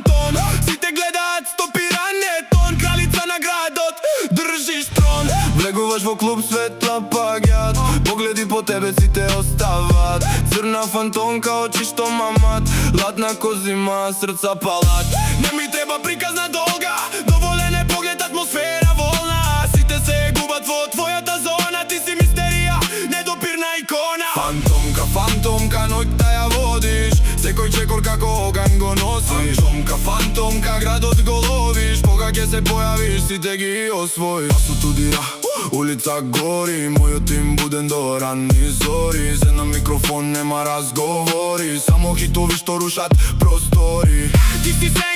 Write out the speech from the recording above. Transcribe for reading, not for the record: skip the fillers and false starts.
фантом. Сите гледаат стопиране тон, кралица на градот, држиш трон. Влегуваш во клуб, светла паѓаат, погледи по тебе сите остават. Црна фантомка, очи што мамат, ладна ко зима, срца палат. Не ми треба приказна долга, доволен е поглед, атмосфера волна. Сите се губат во твојата зона, ти си мистерија, недопирна икона. Фантомка, фантомка, ноќта ја водиш, секој чекор како оган го носиш. Фантомка, фантомка, градот го ловиш, кога ќе се појавиш, сите ги освоиш. Пасот удира, улица гори, мојот тим буден до ранни зори. Се на микрофон нема разговори, само хитови што рушат простори. Ти си се